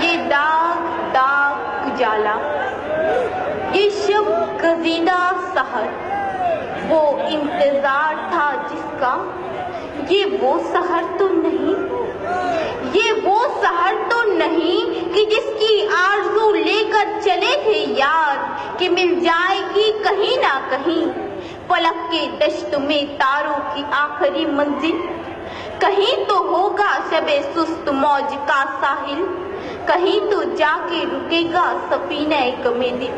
یہ داغ داغ اجالا، یہ شب گزیدہ سحر، وہ انتظار تھا جس کا، یہ وہ سحر تو نہیں، یہ وہ سحر تو نہیں کہ جس کی آرزو لے کر چلے تھے یار کہ مل جائے گی کہیں نہ کہیں فلک کے دشت میں تاروں کی آخری منزل، کہیں تو ہوگا شب سست موج کا ساحل، کہیں تو جا کے رکے گا سفینہ غم دل۔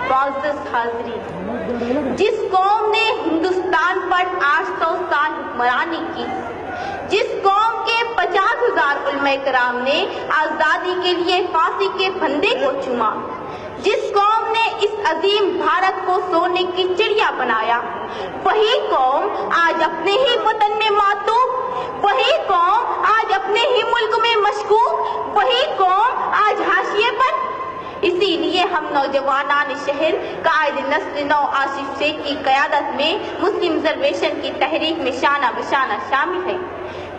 معزز حاضرین، جس قوم نے ہندوستان پر 800 سال حکمرانی کی، جس قوم کے 50,000 علماء کرام نے آزادی کے لیے پھانسی کے پھندے کو چوما، جس قوم نے اس عظیم بھارت کو سونے کی چڑیا بنایا، وہی قوم آج اپنے ہی وطن میں ماتوب، وہی قوم آج اپنے ہی ملک میں مشکوک، وہی قوم آج حاشیے پر۔ اسی لیے ہم نوجوانان شہر قائد نسل نو آصف شیخ کی قیادت میں مسلم ریزرویشن کی تحریک میں شانہ بشانہ شامل ہیں،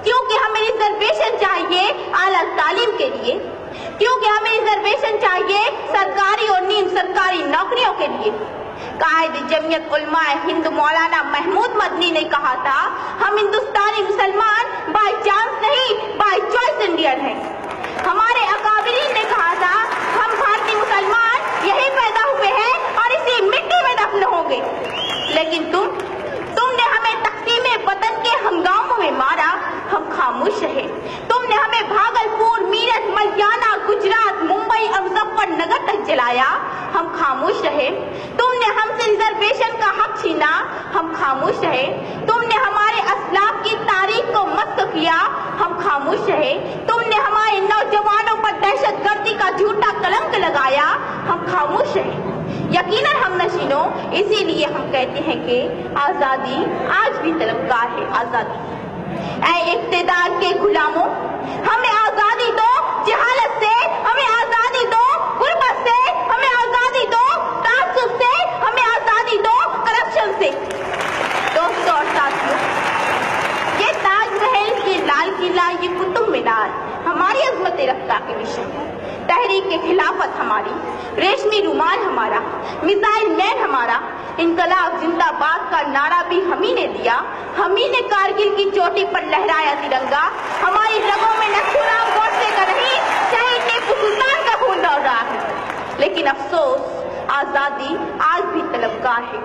کیونکہ ہمیں ریزرویشن چاہیے اعلیٰ تعلیم کے لیے، کیونکہ ہمیں ریزرویشن چاہیے سرکاری اور نیم سرکاری نوکریوں کے لیے۔ قائد جمعیت علماء ہند مولانا محمود مدنی نے کہا تھا، ہم ہندوستانی مسلمان بائی چانس نہیں بائی چوائس انڈین ہیں۔ ہمارے اکابرین نے کہا تھا، ہم بھارتی مسلمان یہی پیدا ہوئے ہیں اور اسی مٹی میں دفن ہوں گے، لیکن تم نے ہمیں تقسیم وطن کے ہنگاموں میں مارا، ہم خاموش رہے۔ تم نے ہمیں بھاگلپور، میرٹھ، ملیالہ، گجرات، ممبئی اور مظفر نگر تک جلایا، ہم خاموش رہے۔ تم نے ہم سے ریزرویشن کا حق چھینا، ہم خاموش رہے۔ تم نے ہمارے اسلاف کی تاریخ کو مسخ کیا، ہم خاموش رہے۔ تم نے ہمارے نوجوانوں پر دہشت گردی کا جھوٹا کلنک لگایا، ہم خاموش رہے۔ یقیناً ہم نشینوں، اسی لیے ہم کہتے ہیں کہ آزادی آج بھی طلبگار ہے۔ آزادی اے اقتدار کے غلاموں، ہمیں آزادی دو جہالت سے، ہمیں آزادی دو غربت سے، ہمیں آزادی دو تعصب سے، ہمیں آزادی دو کرپشن سے۔ دوستوں اور ساتھیوں، یہ تاج محل، یہ لال قلعہ، یہ قطب مینار ہماری عظمت رفتہ کے نشان ہے۔ تحریک خلافت ہماری، ریشمی رومال ہمارا، میزائل مین ہمارا، انقلاب زندہ باد کا نعرہ بھی ہم ہی نے دیا، ہم ہی نے کارگل کی چوٹی پر لہرایا ترنگا، ہماری رگوں میں نتھورام گوڈسے کا نہیں، شہید ٹیپو سلطان کا خون دوڑ رہا ہے۔ لیکن افسوس، آزادی آج بھی طلبگار ہے۔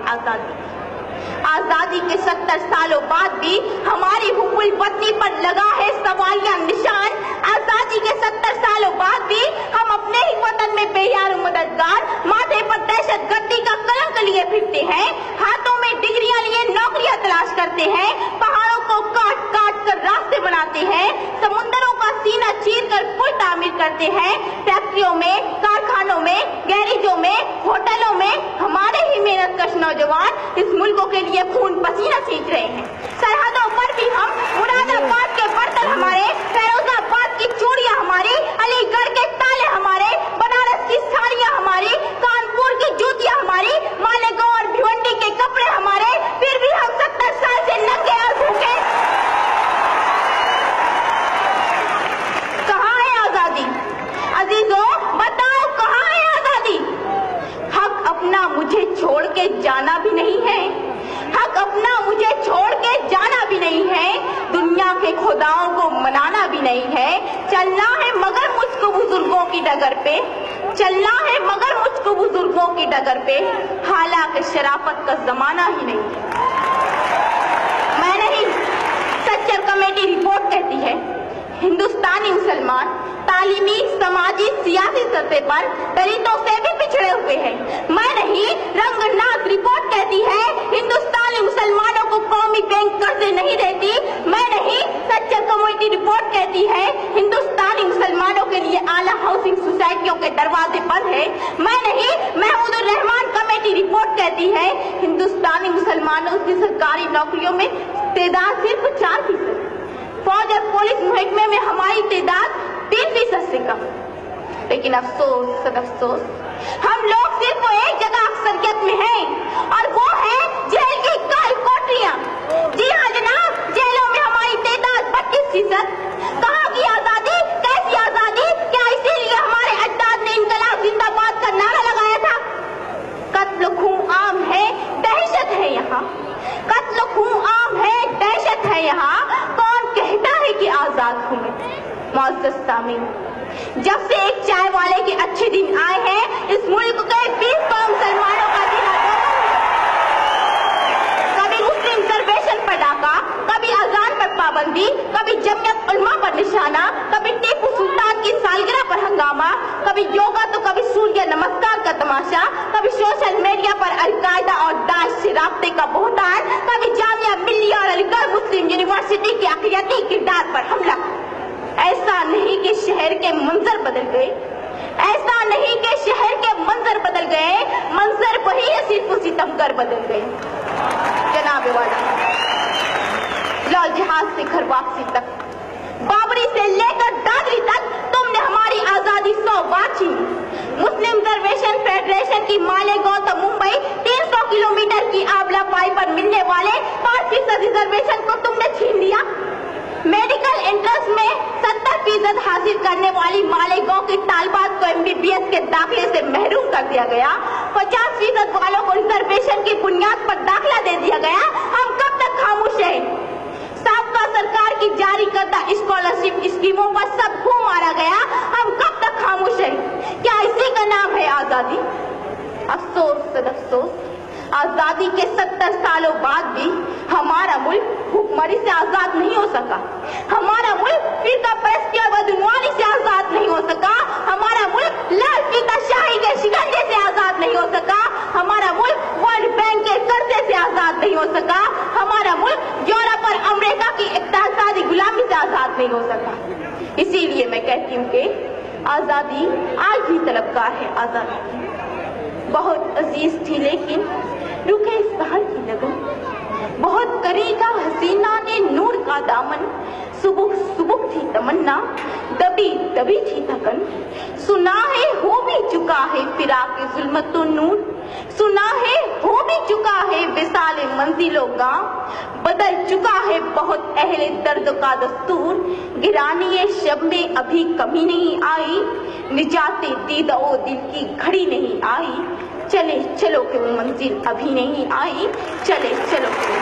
آزادی کے 70 سالوں بعد بھی ہماری حب الوطنی پر لگا ہے سوالیہ نشان۔ آزادی کے 70 سالوں بعد بھی ہم اپنے ہی وطن میں بے یار و مددگار، ماتھے پر دہشت گردی کا کلنک لیے پھرتے ہیں، ہاتھوں میں ڈگریاں لیے نوکریاں تلاش کرتے ہیں، پہاڑوں کو کاٹ کاٹ کر راستے بناتے ہیں، سمندروں کا سینہ چیر کر پل تعمیر کرتے ہیں، فیکٹریوں میں، کارخانوں میں، گیریجوں میں، ہوٹلوں میں ہمارے ہی محنت کش نوجوان اس ملکوں کے لیے خون پسینہ سینچ رہے ہیں۔ سرحدوں پر بھی ہم، مراد آباد کے برتن ہمارے، فیروز آباد کی چوڑیاں ہماری، علی گڑھ کے تالے ہمارے، بنارس کی ساڑیاں ہماری، کانپور کی جوتیاں ہماری، مالیگاؤں اور بھیونڈی کے کپڑے ہمارے، پھر بھی ہم 70 سال سے ننگے اور بھوکے۔ کہاں ہے آزادی؟ عزیزوں بتاؤ کہاں ہے آزادی؟ حق اپنا مجھے چھوڑ کے جانا بھی نہیں ہے، حق اپنا مجھے چھوڑ کے جانا بھی نہیں ہے، دنیا کے خداؤں کو منانا بھی نہیں ہے، چلنا ہے مگر مجھ کو بزرگوں کی ڈگر پہ، چلنا ہے مگر مجھ کو بزرگوں کی ڈگر پہ، حالانکہ شرافت کا زمانہ ہی نہیں ہے۔ میں نہیں، سچر کمیٹی رپورٹ کہتی ہے، ہندوستانی مسلمان تعلیمی، سماجی، سیاسی سطح پر دلتوں سے بھی پچھڑے ہوئے ہیں۔ میں نہیں، رنگ ناز رپورٹ کہتی ہے، ہندوستانی مسلمانوں کو قومی بینک قرضے نہیں دیتی۔ میں نہیں، سچر کمیٹی رپورٹ کہتی ہے، ہندوستانی مسلمانوں کے لیے اعلیٰ ہاؤسنگ سوسائٹیوں کے دروازے بند ہیں۔ میں نہیں، محمود الرحمان کمیٹی رپورٹ کہتی ہے، ہندوستانی مسلمانوں کی سرکاری نوکریوں میں تعداد صرف 4%، فوج اور پولیس محکمے میں ہماری تعداد 3% سے کم۔ لیکن افسوس صد افسوس، ہم لوگ صرف ایک جگہ اکثریت میں ہیں، اور وہ ہے جیل کی کال کوٹریاں۔ جی ہاں جناب، جیلوں میں ہماری تعداد 32%۔ کہاں کی آزادی؟ کیسی معزز سامعین، جب سے ایک چائے والے کے اچھے دن آئے ہیں، اس ملک کے 20 قوم مسلمانوں کا دن کبھی مسلم ریزرویشن پر ڈاکہ، کبھی اذان پر پابندی، کبھی جمعیت علماء پر نشانہ، کبھی ٹیپو سلطان کی سالگرہ پر ہنگامہ، کبھی یوگا تو کبھی سوریہ نمسکار کا تماشا، کبھی سوشل میڈیا پر القاعدہ اور داعش سے رابطے کا بہتان، کبھی جامعہ ملیہ اور علی گڑھ مسلم یونیورسٹی کے اقلیتی کردار پر حملہ۔ ایسا نہیں کہ شہر کے منظر بدل گئے، ایسا نہیں کہ شہر کے منظر بدل گئے، منظر وہی صرف ستمگر بدل گئے۔ جناب والا، لال جہاز سے گھر واپسی تک، بابری سے لے کر دادری تک تم نے ہماری آزادی 100 بار چھینی۔ مسلم ریزرویشن فیڈریشن کی مالیگاؤں تو ممبئی 300 کلومیٹر کی آبلا پائی پر ملنے والے 5% ریزرویشن کو تم نے چھین لیا۔ میڈیکل انٹرنس میں 70% حاصل کرنے والی مالیگاؤں کی طالبات کو MBBS کے داخلے سے محروم کر دیا گیا۔ 50% والوں کو ریزرویشن کی بنیاد پر داخلہ دے دیا گیا۔ ہم کب تک خاموش رہیں؟ سابقہ سرکار کی جاری کردہ اسکالرشپ اسکیموں پر سب کو مارا گیا۔ ہم کب تک خاموش رہیں؟ کیا اسی کا نام ہے آزادی؟ افسوس افسوس، آزادی کے 70 سالوں بعد بھی ہمارا ملک بھوکمری سے آزاد نہیں ہو سکا، ہمارا ملک فرقہ پرستی اور بدعنوانی سے آزاد نہیں ہو سکا، ہمارا ملک لال فیتا شاہی کے شکنجے سے آزاد نہیں ہو سکا، ہمارا ملک ورلڈ بینک کے قرضے سے آزاد نہیں ہو سکا، ہمارا ملک یورپ اور امریکہ کی اقتصادی غلامی سے آزاد نہیں ہو سکا۔ اسی لیے میں کہتی ہوں کہ آزادی آج بھی طلبگار ہے۔ آزادی بہت عزیز تھی لیکن رکے اس بہار کی لگن، بہت کریگا حسینہ نے نور کا دامن، صبح صبح تھی تمنا، دبی دبی تھی تھکن، سنا ہے ہو بھی چکا ہے فراق ظلمت و نور، سنا ہے ہو بھی چکا ہے وصال منزل و گاؤں، بدل چکا ہے بہت اہل درد کا دستور، گرانی شب میں ابھی کمی نہیں آئی، نجات دید و دل کی گھڑی نہیں آئی، چلے چلو کہ وہ منزل ابھی نہیں آئی، چلے چلو کہ